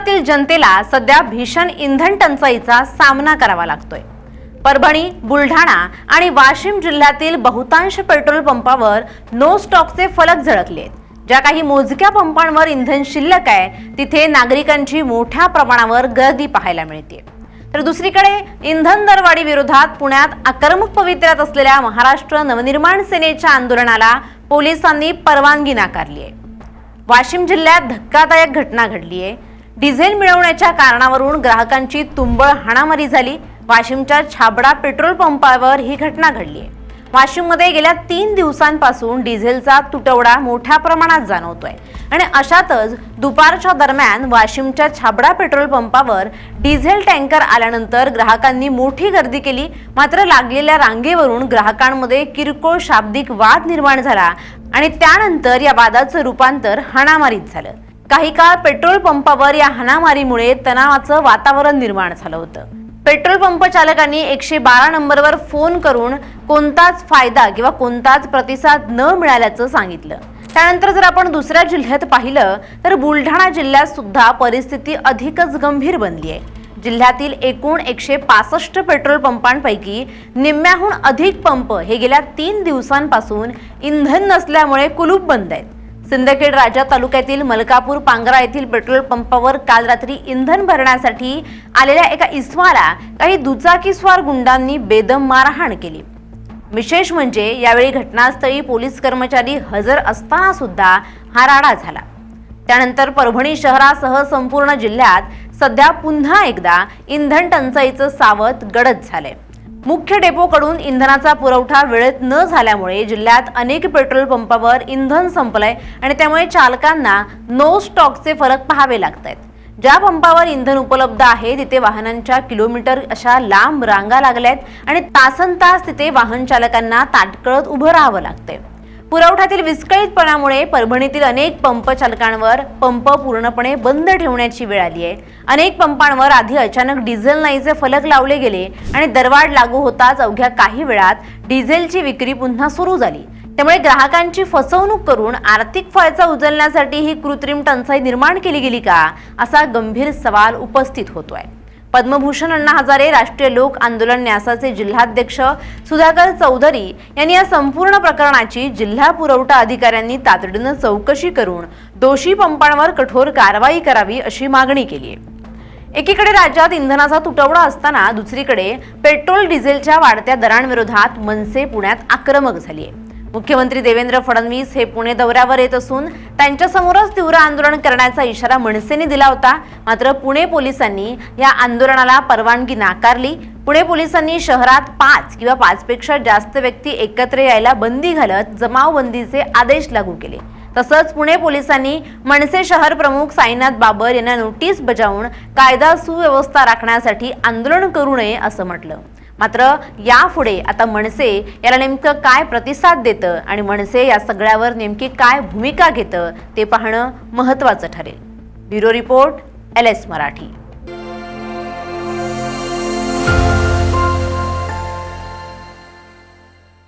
विदर्भातील जनतेला सध्या भीषण इंधन टंचाईचा सामना करावा लागतोय। परभणी, बुलढाणा आणि वाशिम जिल्ह्यातील बहुतांश पेट्रोल पंपावर नो स्टॉकचे फलक झळकले आहेत। ज्या काही मोजक्या पंपांवर इंधन शिल्लक आहे तिथे नागरिकांची मोठ्या प्रमाणावर गर्दी पाहायला मिळते। तर दुसरीकडे इंधन दरवाढी विरोधात पुण्यात आक्रमक पवित्र्यात असलेल्या महाराष्ट्र नवनिर्माण सेनेच्या आंदोलनाला पोलिसांनी परवानगी नाकारली आहे। वाशिम जिल्ह्यात धक्कादायक घटना घडली आहे। डिझेल मिळवण्याच्या कारणावरून ग्राहकांची तुंबळ हाणामारी झाली। वाशिमच्या छाबडा पेट्रोल पंपावर ही घटना घडली आहे। वाशिममध्ये गेल्या 3 दिवसांपासून डिझेलचा तुटवडा मोठ्या प्रमाणात जाणवतोय आणि अशातच दुपारच्या दरम्यान वाशिमच्या छाबडा पेट्रोल पंपावर डिझेल टँकर आल्यानंतर ग्राहकांनी मोठी गर्दी केली। मात्र लागलेल्या रांगेवरून ग्राहकांमध्ये किरकोळ शाब्दिक वाद निर्माण झाला आणि त्यानंतर या वादाचं रूपांतर हाणामारीत झालं। काही काळ पेट्रोल पंपावर या हाणामारीमुळे तणावाचं वातावरण निर्माण झालं होतं। पेट्रोल पंप चालकांनी 112 नंबरवर फोन करून कोणताच फायदा किंवा कोणताच प्रतिसाद न मिळाल्याचं सांगितलं। त्यानंतर जर आपण दुसऱ्या जिल्ह्यात पाहिलं तर बुलढाणा जिल्ह्यात सुद्धा परिस्थिती अधिकच गंभीर बनली आहे। जिल्ह्यातील एकूण 165 पेट्रोल पंपांपैकी निम्म्याहून अधिक पंप हे गेल्या 3 दिवसांपासून इंधन नसल्यामुळे कुलूप बंद आहेत। सिंदखेड राजा तालुक्यातील मलकापूर पांगरा येथील पेट्रोल पंपावर काल रात्री इंधन भरण्यासाठी आलेल्या एका इसमाला काही दुचाकीस्वार गुंडांनी बेदम मारहाण केली। विशेष म्हणजे यावेळी घटनास्थळी पोलीस कर्मचारी हजर असताना सुद्धा हा राडा झाला। त्यानंतर परभणी शहरासह संपूर्ण जिल्ह्यात सध्या पुन्हा एकदा इंधन टंचाईचं सावट गडद झालंय। मुख्य डेपोकडून इंधनाचा पुरवठा वेळेत न झाल्यामुळे जिल्ह्यात अनेक पेट्रोल पंपावर इंधन संपलंय आणि त्यामुळे चालकांना नो स्टॉकचे फलक पाहावे लागतात। ज्या पंपावर इंधन उपलब्ध आहे तिथे वाहनांच्या किलोमीटर अशा लांब रांगा लागल्यात आणि तासनतास तिथे वाहन चालकांना ताटकळत उभं राहावं लागतंय। पुरवठ्यातील विस्कळीतपणामुळे परभणीतील अनेक पंप चालकांवर पंप पूर्णपणे बंद ठेवण्याची वेळ आली आहे। अनेक पंपांवर आधी अचानक डिझेल नाहीचे फलक लावले गेले आणि दरवाढ लागू होताच अवघ्या काही वेळात डिझेलची विक्री पुन्हा सुरू झाली। त्यामुळे ग्राहकांची फसवणूक करून आर्थिक फायदा उचलण्यासाठी ही कृत्रिम टंचाई निर्माण केली गेली का असा गंभीर सवाल उपस्थित होतोय। पद्मभूषण अण्णा हजारे राष्ट्रीय लोक आंदोलन न्यासाचे जिल्हाध्यक्ष सुधाकर चौधरी यांनी या संपूर्ण प्रकरणाची जिल्हा पुरवठा अधिकाऱ्यांनी तातडीने चौकशी करून दोषी पंपांवर कठोर कारवाई करावी अशी मागणी केली आहे। एकीकडे राज्यात इंधनाचा तुटवडा असताना दुसरीकडे पेट्रोल डिझेलच्या वाढत्या दरांविरोधात मनसे पुण्यात आक्रमक झाली आहे। मुख्यमंत्री देवेंद्र फडणवीस हे पुणे दौऱ्यावर येत असून त्यांच्यासमोरच तीव्र आंदोलन करण्याचा इशारा मनसेने दिला होता। मात्र पुणे पोलिसांनी या आंदोलनाला परवानगी नाकारली। पुणे पोलिसांनी शहरात 5 किंवा 5 पेक्षा जास्त व्यक्ती एकत्र यायला बंदी घालत जमावबंदीचे आदेश लागू केले। तसंच पुणे पोलिसांनी मनसे शहर प्रमुख साईनाथ बाबर यांना नोटीस बजावून कायदा सुव्यवस्था राखण्यासाठी आंदोलन करू नये असं म्हटलं। मात्र यापुढे आता मनसे याला नेमकं काय प्रतिसाद देतं आणि मनसे या सगळ्यावर नेमकी काय भूमिका घेतं ते पाहणं महत्त्वाचं ठरेल। Bureau report LS Marathi.